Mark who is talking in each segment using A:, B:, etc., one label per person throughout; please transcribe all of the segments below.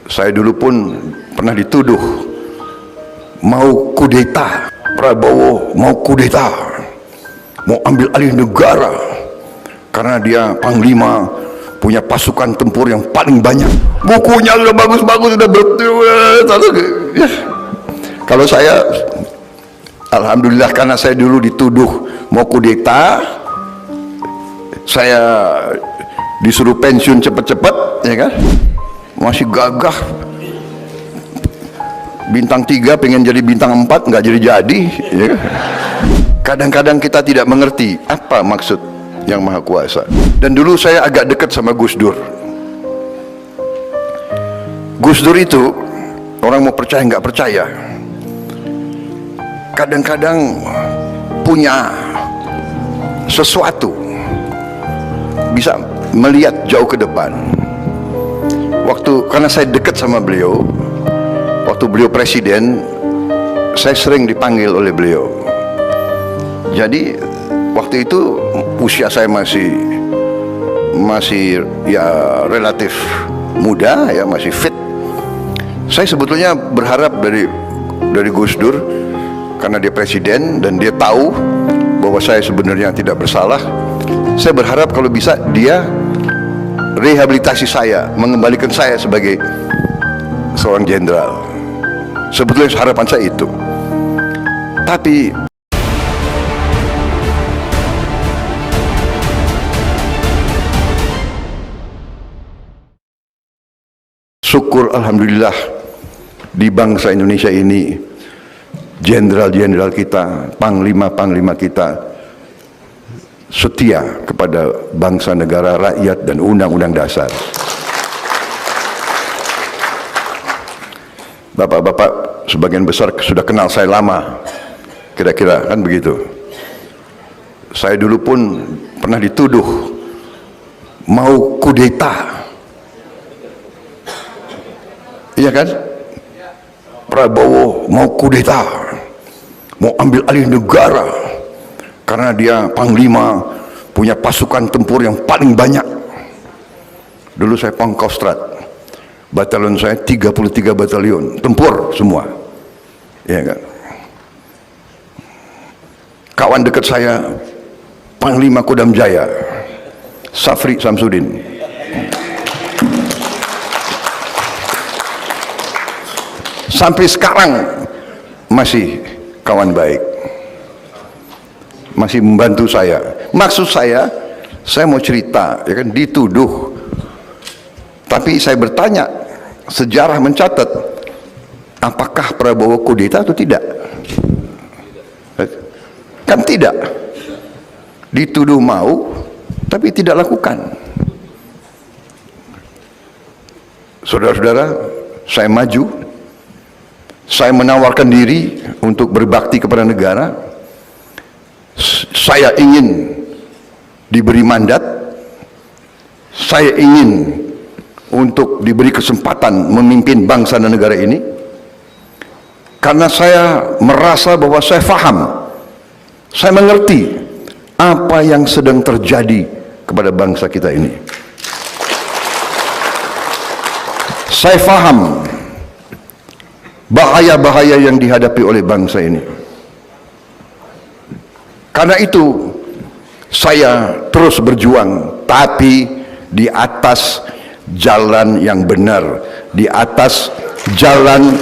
A: Saya dulu pun pernah dituduh mau kudeta, Prabowo mau kudeta, mau ambil alih negara karena dia panglima, punya pasukan tempur yang paling banyak, bukunya sudah bagus-bagus, sudah kalau saya, alhamdulillah, karena saya dulu dituduh mau kudeta, saya disuruh pensiun cepet-cepet, ya kan, masih gagah, bintang 3 pengen jadi bintang 4, nggak jadi-jadi, ya kan? Kadang-kadang kita tidak mengerti apa maksud Yang Maha Kuasa. Dan dulu saya agak dekat sama Gus Dur. Gus Dur itu, orang mau percaya nggak percaya, kadang-kadang punya sesuatu, bisa melihat jauh ke depan. Karena saya dekat sama beliau, waktu beliau presiden, saya sering dipanggil oleh beliau. Jadi waktu itu usia saya masih ya relatif muda, ya masih fit. Saya sebetulnya berharap dari Gus Dur, karena dia presiden dan dia tahu bahwa saya sebenarnya tidak bersalah. Saya berharap kalau bisa dia rehabilitasi saya, mengembalikan saya sebagai seorang jenderal. Sebetulnya harapan saya itu. Tapi syukur alhamdulillah di bangsa Indonesia ini, jenderal-jenderal kita, panglima-panglima kita setia kepada bangsa, negara, rakyat, dan undang-undang dasar. Bapak-bapak sebagian besar sudah kenal saya lama, kira-kira kan begitu. Saya dulu pun pernah dituduh mau kudeta, iya kan? Prabowo mau kudeta, mau ambil alih negara karena dia panglima, punya pasukan tempur yang paling banyak. Dulu saya Pangkostrat, batalion saya 33 batalion tempur semua, ya kan. Kawan dekat saya Panglima Kodam Jaya Safri Samsudin, sampai sekarang masih kawan baik, masih membantu saya. Maksud saya mau cerita, ya kan, dituduh. Tapi saya bertanya, sejarah mencatat, apakah Prabowo kudeta atau tidak? Kan tidak. Dituduh mau, tapi tidak lakukan. Saudara-saudara, saya maju, saya menawarkan diri untuk berbakti kepada negara. Saya ingin diberi mandat, saya ingin untuk diberi kesempatan memimpin bangsa dan negara ini, karena saya merasa bahwa saya faham, saya mengerti apa yang sedang terjadi kepada bangsa kita ini. Saya faham bahaya-bahaya yang dihadapi oleh bangsa ini. Karena itu saya terus berjuang, tapi di atas jalan yang benar, di atas jalan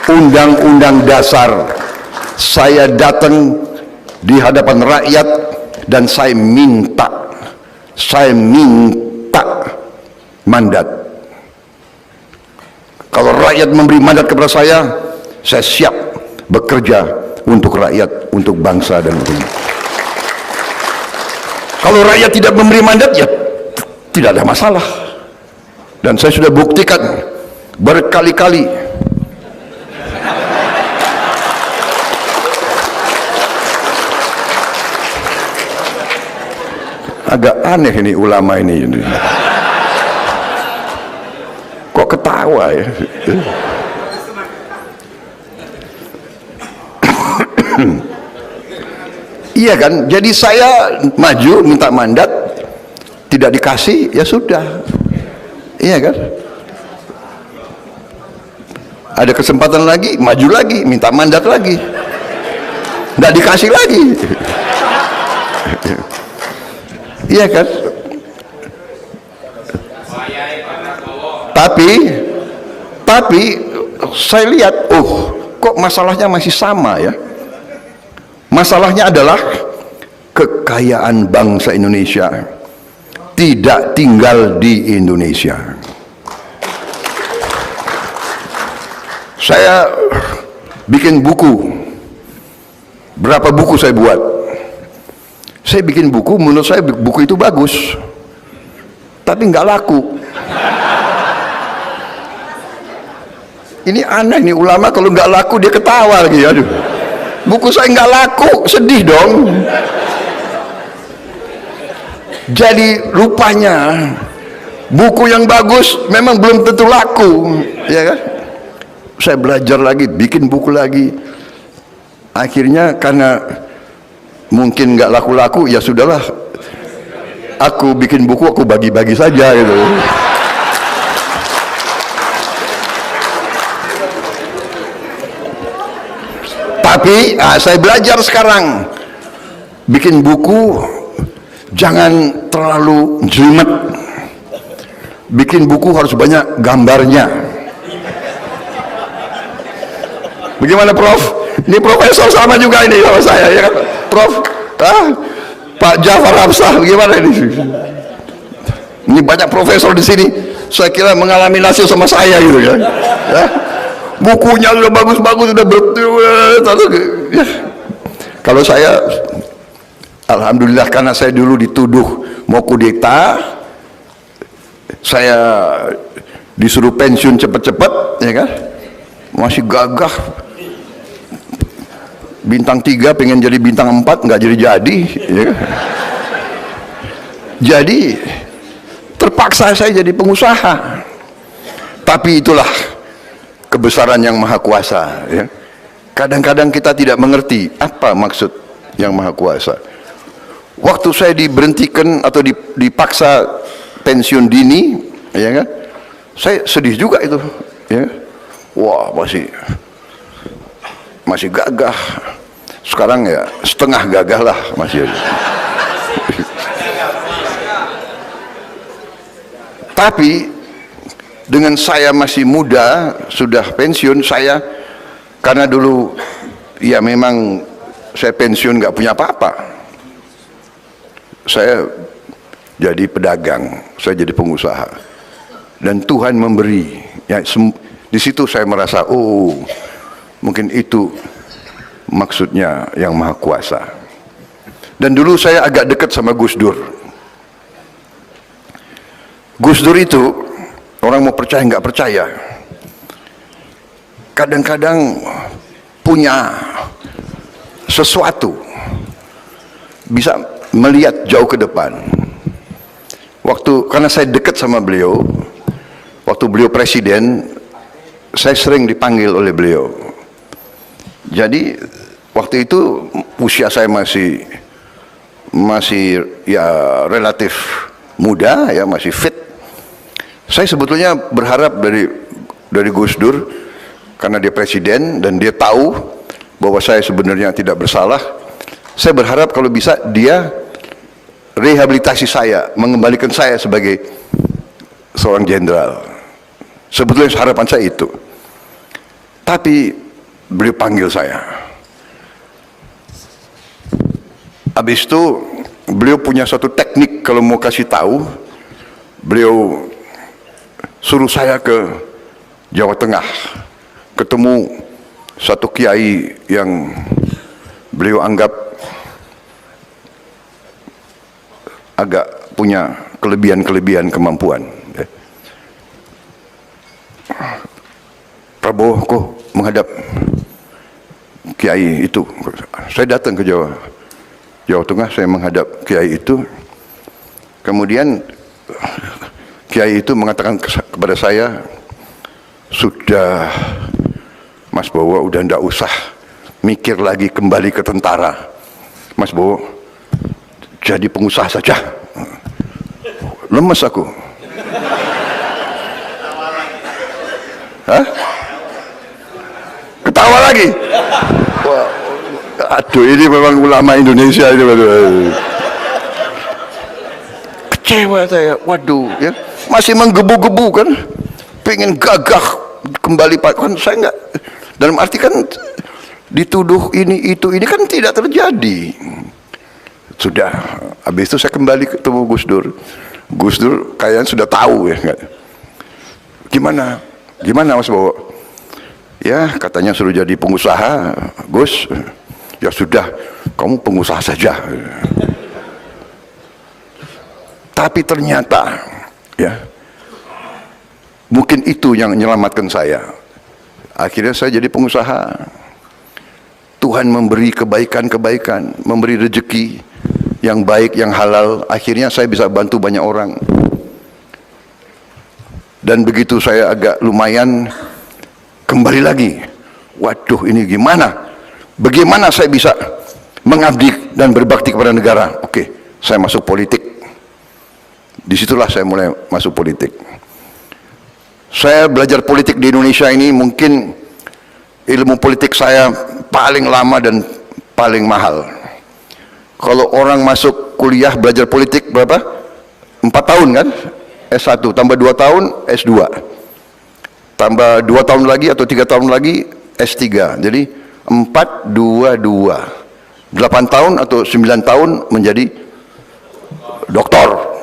A: undang-undang dasar. Saya datang di hadapan rakyat dan saya minta mandat. Kalau rakyat memberi mandat kepada saya siap bekerja untuk rakyat, untuk bangsa dan negara. Kalau rakyat tidak memberi mandat, ya tidak ada masalah. Dan saya sudah buktikan berkali-kali. Agak aneh ini ulama ini. Kok ketawa ya? Iya kan? Jadi saya maju minta mandat, tidak dikasih, ya sudah. Iya kan? ada kesempatan lagi, maju lagi, minta mandat lagi, nggak dikasih lagi. Iya kan? Tapi saya lihat, kok masalahnya masih sama ya. Masalahnya adalah kekayaan bangsa Indonesia tidak tinggal di Indonesia. Saya bikin buku, berapa buku saya buat. Saya bikin buku, menurut saya buku itu bagus, tapi nggak laku. Ini aneh nih, ulama kalau nggak laku dia ketawa lagi. Aduh, buku saya nggak laku, sedih dong. Jadi rupanya buku yang bagus memang belum tentu laku, ya kan? Saya belajar lagi, bikin buku lagi. Akhirnya karena mungkin nggak laku-laku, ya sudahlah. Aku bikin buku, aku bagi-bagi saja gitu. Tapi saya belajar sekarang bikin buku jangan terlalu jelimet. Bikin buku harus banyak gambarnya. Bagaimana Prof? Ini profesor sama juga ini sama saya ya kan? Prof, Pak Jafar Hafsah bagaimana ini? Ini banyak profesor di sini. Saya kira mengalami nasib sama saya gitu kan. Ya. Bukunya sudah bagus-bagus, sudah ya. Kalau saya, alhamdulillah, karena saya dulu dituduh mau kudeta, saya disuruh pensiun cepet-cepet, ya kan? Masih gagah. Bintang 3 pengen jadi bintang 4, nggak jadi, ya kan? Jadi terpaksa saya jadi pengusaha. Tapi itulah kebesaran yang maha kuasa ya. Kadang-kadang kita tidak mengerti apa maksud yang maha kuasa. Waktu saya diberhentikan atau dipaksa pensiun dini ya kan, saya sedih juga itu ya. Wah, masih gagah. Sekarang ya setengah gagah lah masih. Tapi dengan saya masih muda, sudah pensiun, saya karena dulu ya memang saya pensiun nggak punya apa-apa. Saya jadi pedagang, saya jadi pengusaha. Dan Tuhan memberi. Ya, di situ saya merasa, mungkin itu maksudnya yang maha kuasa. Dan dulu saya agak dekat sama Gus Dur. Gus Dur itu orang mau percaya nggak percaya, kadang-kadang punya sesuatu, bisa melihat jauh ke depan. Karena saya dekat sama beliau, waktu beliau presiden, saya sering dipanggil oleh beliau. Jadi waktu itu usia saya masih ya relatif muda, ya masih fit. Saya sebetulnya berharap dari Gus Dur, karena dia presiden dan dia tahu bahwa saya sebenarnya tidak bersalah. Saya berharap kalau bisa dia rehabilitasi saya, mengembalikan saya sebagai seorang jenderal. Sebetulnya harapan saya itu. Tapi beliau panggil saya. Habis itu beliau punya satu teknik kalau mau kasih tahu. Beliau suruh saya ke Jawa Tengah, ketemu satu kiai yang beliau anggap agak punya kelebihan kemampuan. Prabowo kok menghadap kiai itu. Saya datang ke Jawa Tengah, saya menghadap kiai itu. Kemudian kiai itu mengatakan kepada saya, sudah Mas Bowo, udah ndak usah mikir lagi kembali ke tentara. Mas Bowo, jadi pengusaha saja. Lemes aku. Hah? ketawa lagi. Wah, aduh, ini memang ulama Indonesia ini. Kecewa saya, waduh, ya, masih menggebu-gebu kan, pengen gagah kembali Pak, kan saya enggak, dalam arti kan dituduh ini itu ini kan tidak terjadi. Sudah, habis itu saya kembali ketemu Gus Dur. Gus Dur kayaknya sudah tahu ya. Gimana Mas Bowo? Ya katanya suruh jadi pengusaha, Gus. Ya sudah, kamu pengusaha saja. Tapi ternyata ya mungkin itu yang menyelamatkan saya. Akhirnya saya jadi pengusaha. Tuhan memberi kebaikan-kebaikan, memberi rezeki yang baik, yang halal. Akhirnya saya bisa bantu banyak orang. Dan begitu saya agak lumayan, kembali lagi. Waduh, ini gimana? Bagaimana saya bisa mengabdi dan berbakti kepada negara? Oke, saya masuk politik. Disitulah saya mulai masuk politik. Saya belajar politik di Indonesia ini mungkin ilmu politik saya paling lama dan paling mahal. Kalau orang masuk kuliah belajar politik berapa? 4 tahun kan? S1, tambah 2 tahun S2, tambah 2 tahun lagi atau 3 tahun lagi S3. Jadi 4, 2, 2 8 tahun atau 9 tahun menjadi doktor.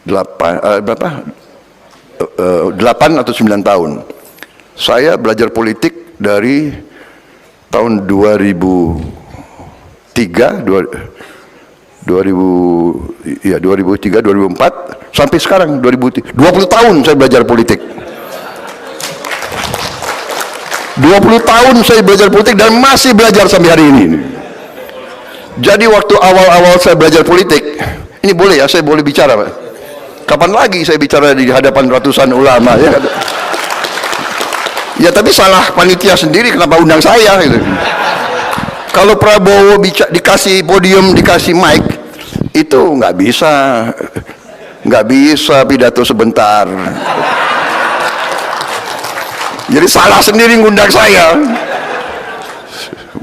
A: 8 atau 9 tahun. Saya belajar politik dari tahun 2003 2004 sampai sekarang 2020 tahun saya belajar politik. 20 tahun saya belajar politik dan masih belajar sampai hari ini. Jadi waktu awal-awal saya belajar politik, ini boleh ya, saya boleh bicara Pak? Kapan lagi saya bicara di hadapan ratusan ulama ya? Ya tapi salah panitia sendiri, kenapa undang saya gitu. Kalau Prabowo dikasih podium, dikasih mic, itu nggak bisa pidato sebentar. Jadi salah sendiri ngundang saya.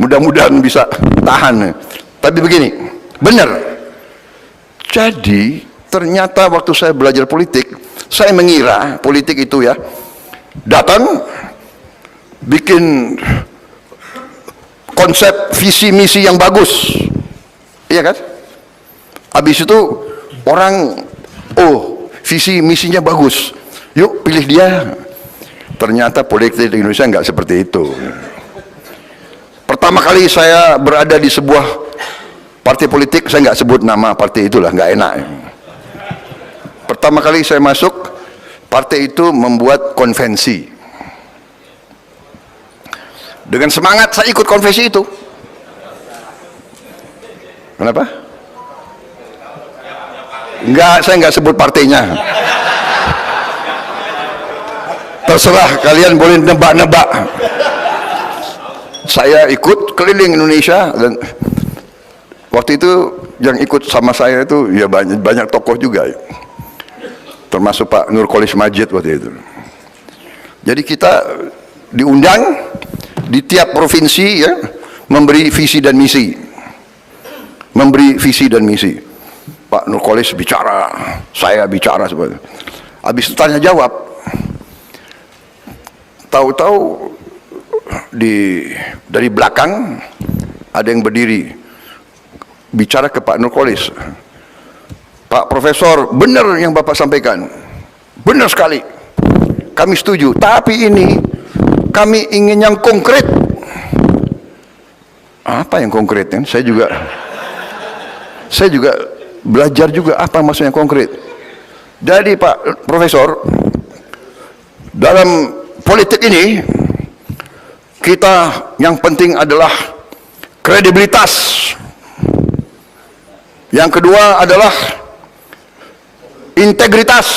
A: Mudah-mudahan bisa tahan. Tapi begini, benar. Jadi ternyata waktu saya belajar politik, saya mengira politik itu ya datang bikin konsep visi misi yang bagus, iya kan? Habis itu orang, oh visi misinya bagus, yuk pilih dia. Ternyata politik di Indonesia nggak seperti itu. Pertama kali saya berada di sebuah partai politik, saya nggak sebut nama partai itulah, nggak enak. Pertama kali saya masuk, partai itu membuat konvensi. Dengan semangat saya ikut konvensi itu. Kenapa? Enggak, saya enggak sebut partainya. Terserah, kalian boleh nebak-nebak. Saya ikut keliling Indonesia dan waktu itu yang ikut sama saya itu ya banyak tokoh juga, termasuk Pak Nurkolis Majid waktu itu. Jadi kita diundang di tiap provinsi ya, memberi visi dan misi, Pak Nurkolis bicara, saya bicara sebagainya. Habis itu tanya jawab. Tahu-tahu dari belakang ada yang berdiri bicara ke Pak Nurkolis. Pak Profesor, benar yang Bapak sampaikan, benar sekali, kami setuju, tapi ini kami ingin yang konkret. Apa yang konkret kan? Saya juga belajar juga apa maksudnya konkret. Jadi Pak Profesor, dalam politik ini kita yang penting adalah kredibilitas. Yang kedua adalah integritas.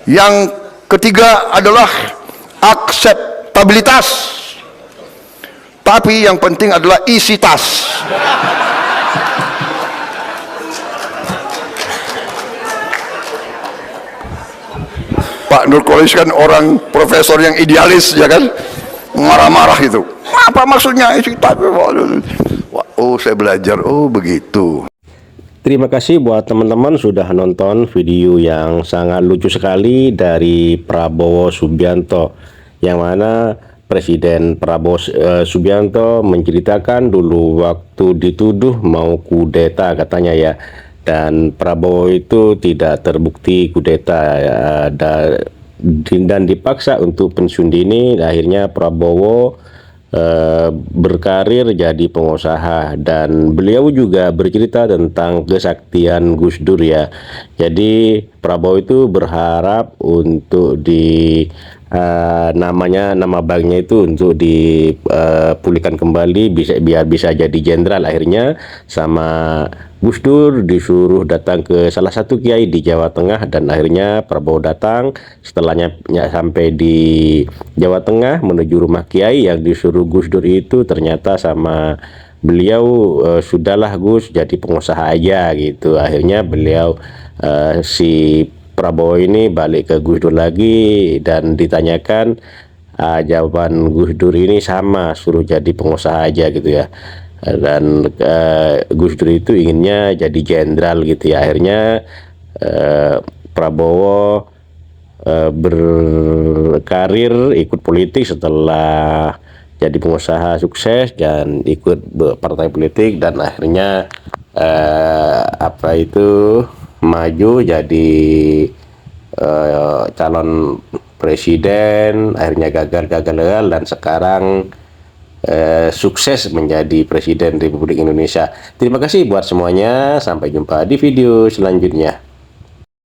A: Yang ketiga adalah akseptabilitas. Tapi yang penting adalah isitas. Pak Nurkolis kan orang profesor yang idealis, ya kan, marah-marah itu. Apa maksudnya? Oh, saya belajar. Oh, begitu.
B: Terima kasih buat teman-teman sudah nonton video yang sangat lucu sekali dari Prabowo Subianto, yang mana Presiden Prabowo Subianto menceritakan dulu waktu dituduh mau kudeta katanya ya, dan Prabowo itu tidak terbukti kudeta ya, dan dipaksa untuk pensiun dini. Akhirnya Prabowo berkarir jadi pengusaha, dan beliau juga bercerita tentang kesaktian Gus Dur ya. Jadi Prabowo itu berharap untuk nama banknya itu untuk dipulihkan kembali, biar bisa jadi jenderal. Akhirnya sama Gus Dur disuruh datang ke salah satu kiai di Jawa Tengah, dan akhirnya Prabowo datang. Setelahnya sampai di Jawa Tengah menuju rumah kiai yang disuruh Gus Dur itu, ternyata sama beliau, sudahlah Gus, jadi pengusaha aja gitu. Akhirnya beliau si Prabowo ini balik ke Gus Dur lagi dan ditanyakan, jawaban Gus Dur ini sama, suruh jadi pengusaha aja gitu ya. Dan Gus Dur itu inginnya jadi jenderal gitu ya. Akhirnya Prabowo berkarir ikut politik setelah jadi pengusaha sukses dan ikut partai politik, dan akhirnya maju jadi calon presiden. Akhirnya gagal, dan sekarang sukses menjadi Presiden Republik Indonesia. Terima kasih buat semuanya, sampai jumpa di video selanjutnya.